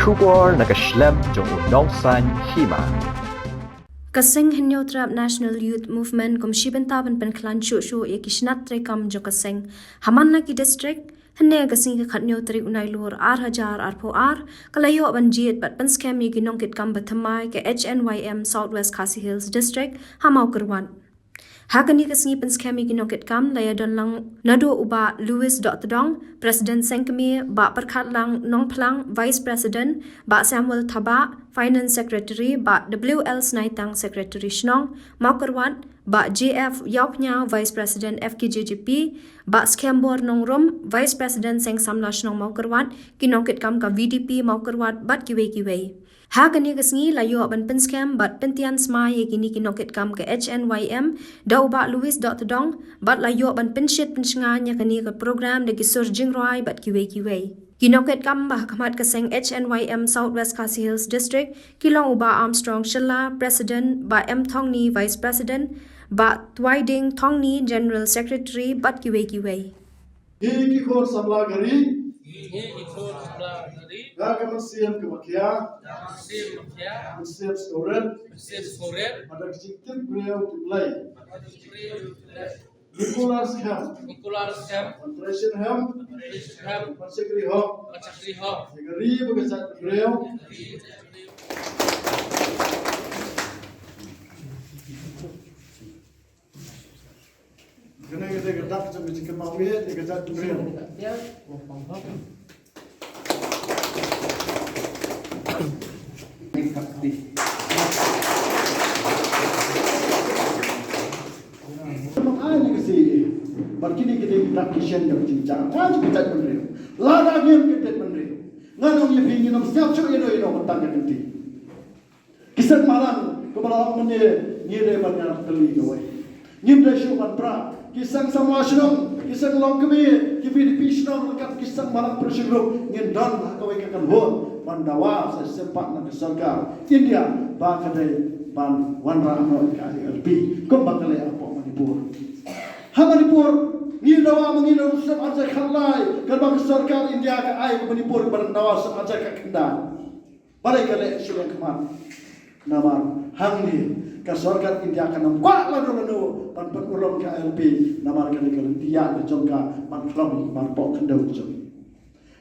Shubor nakaslem jong unongsan hima. Kasing Hinyotrap National Youth Movement kum shibentaban pen klan shu ye kishnat trekam jo kasing hamanna ki district henne kasing ka khatnyo tri unai lur 8000 arpo ar kalayo ban jiet bat pen scam ye ginong kit kam bathamai ke HNYM Southwest Khasi Hills district hamau kerwan Hakani kasing pen scam ye ginong kit kam laya don lang nado uba Louis Dong President Sengkemi ba perkhat lang nong plang Vice President ba Samuel Thaba Finance Secretary ba WL Snaitang Secretary Shnong Maukarwan ba JF Yauknya Vice President FKJGP ba Skembor Nongrum Vice President Seng Samla Shnong Maukarwan kinongkit kam ka VDP Maukarwat bat kiwe ha kani kasngi layo ban pen scam bat pentian sma ye kini kinongkit kam ka HNYM dau ba Louis Dong bat layo ban penshit pensnga nya kani ka program de kisur jingroi bat kiwe Kinongket kam bah kamat kaseng HNYM Southwest Khasi Hills District kilong uba Armstrong Shilla President ba M Thongni Vice President ba Twiding Thongni General Secretary bat kiwe Ki khor samla gari ga kaman siam ke makia siam storen ada kicik beliau diplay Nicholas Ham Patricia Ham Pansegri Ho Segeri begesat beliau kena kita gedak sampai cikir mawih digesat beliau Barkini kita kisah yang cincang, macam kita berdiri. Lada game kita berdiri. Nganong ye pingin nom siap cuk ino mentang ke nanti. Kisah malang kepala menye nyere banyak kali gawai. Nyimde syuman pra. Kisah sama asyram, kisah long kemi, kibi pisnong lekat kisah malang persyurup ngendon kawai kakan hon. Mandawa sesempat nak sarkar. India bakadai ban wanra no kali LP. Kombakale apa Manipur. Manipur ngidawa mengidaw sa ajak khalai kalbang sarkar India ka ay Manipur barandawa sa ajak ka kenda balai kale sudah kemat nama hangni ka sarkar India ka nam kwa lanu pan ulong ka LP nama kale kale dia ka jongka man klom man pok kendau jong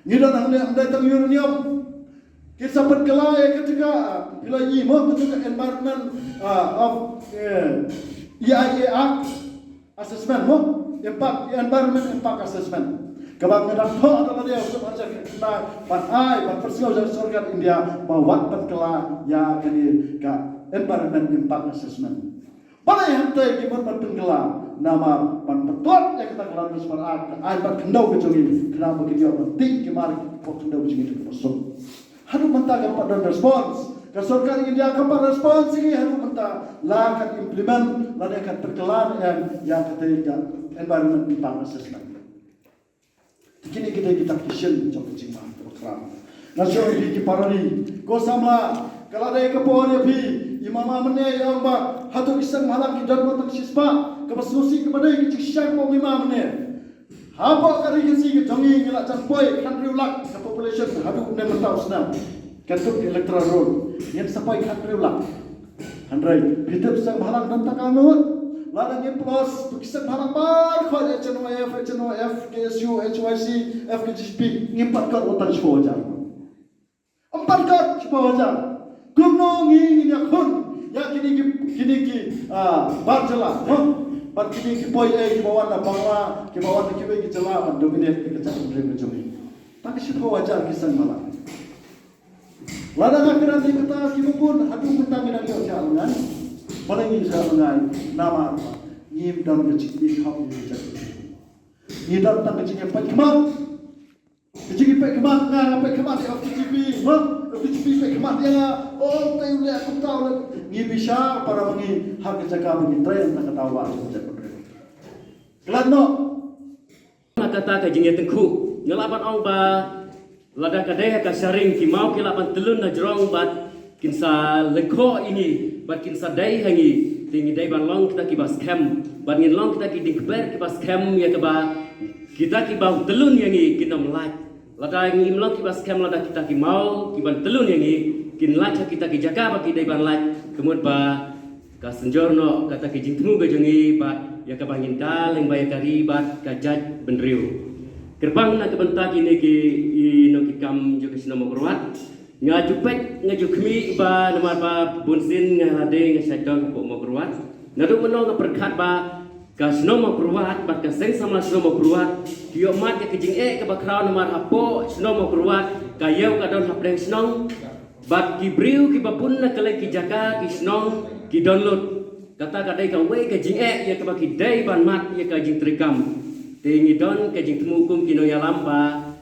ngidaw hangni andai tang uranium kita berkelai ketika bila yimo ketika environment of IAEA assessment environment impact assessment kabang ngadang tho adalah dia untuk ajak kita pan persiaw dari surga India bawa perkela ya kini ka environment impact assessment pada yang teh kimun perkela nama pan betul yang kita kelar besar ai pan kendau kejongi kenapa kita penting kemari kok kendau kejongi itu masuk haru mentah pada respons Kesorkan India kapal respons ini harus mentah lakukan implement lakukan perkelan yang ketiga environment impact assessment. Kini kita kisah jauh cima program. Nasional di Kiparani, ko samla kalau ada kepori api imama mana yang ba hatu kisah malam kita datang sispa kepasusi kepada kita kisah ko imam mana. Apa kali kisah kita jangi ngelak campoi country ulak ke population hadu never tahu senang. Ketuk electoral roll yang sampai country ulang. Handrai kita bisa bahalang dan takanut. Ladang yang plus kisah bahalang bar kau HNYF, KSU, HYC, FKGP ngimpat kat otak sepuluh wajar. 4 kat sepuluh wajar. Kumno ngini yakun ya kini barjala. Bar kini ki boy ki bawan na bangla ki bawan ki we ki jala dominate ki kacang dream jumi. Tak sepuluh wajar kisah malam. Lada akhiran di kata kibupun hadu mentang ina liau jalan paling ini jalan nama apa nyim dan kecik di kau ini jadi nyim dan tang kecik apa kemat kecik apa kemat ngan apa kemat di FTGP FTGP apa kemat dia oh tahu le aku tahu le nyim bisa para mengi hak jaga mengi tren tak tahu apa saja kelan no kata kajinya tengku ngelapan ong ba lada kadeh ka sharing ki mau ki lapan telun na jrong bat kinsa lekho ini bat kinsa dai hangi tingi dai ban long kita ki bas kem bat ngin long kita ki dikber ki bas kem ya ka ba kita ki bau telun yangi kinam like lada yang imlong kibas kem lada kita ki mau kiban telun yang kin laca kita ki jaga ba ki dai ban lak kemud ba ka senjorno kata ki jing temu ga jongi ba ya ka bangin daleng ba ya kari ba ka jaj benriu gerbang na ke bentak ini ki no ki kam jo ke sino mogruat ngaju pek ngaju kmi ba namar ba bunsin ngade ngasadon ko mogruat ngadu meno ga perkat ba ka sino mogruat ba ka seng sama sino mogruat kio mat ke jing ke ba kraw namar apo sino mogruat ka yeu ka don hapdeng sino bat ki briu ki babun na kale ki jaga ki sino ki download kata kadai ka we ke jing ya ka ba ki dai ban mat ya ka jing trikam tingi don ke jing temu kum kino ya lamba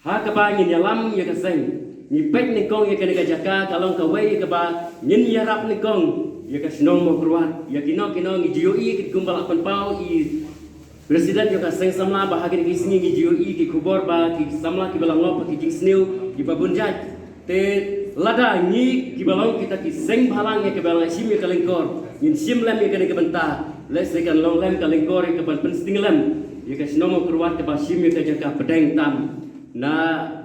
ha ka ba ngin ya lam ya ka seng ni pek ni kong ya ka ni ka jaga kalong ka we ya ka ba ngin ya rap ni kong ya ka sino mo kruat ya kino ngi jiu i ki kumbal apan pau i presiden yo ka seng samla ba hagin ki singi ngi jiu i ki kubor ba ki samla ki balang lop ki jing sniu ki babun jaj te lada ngi ki balang kita ki seng balang ya ka balang sim ya ka lengkor ngin sim lem ya ka ni ka benta les kan long lem ka lengkor ya ka ban pensting lem ya ka sino mo kruat ka ba sim ya ka jaga pedeng tam na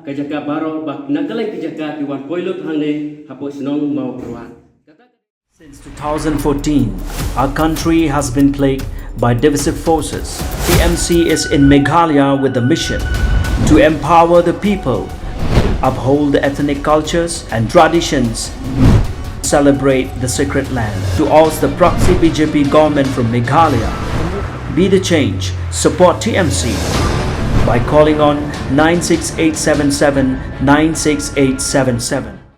ka jaga baro ba na kaleng ki jaga ki wan poilot hang ne hapo sino mau kruat. Since 2014, our country has been plagued by divisive forces. TMC is in Meghalaya with the mission to empower the people, uphold the ethnic cultures and traditions, celebrate the sacred land. To oust the proxy BJP government from Meghalaya, be the change, support TMC by calling on 96877 96877.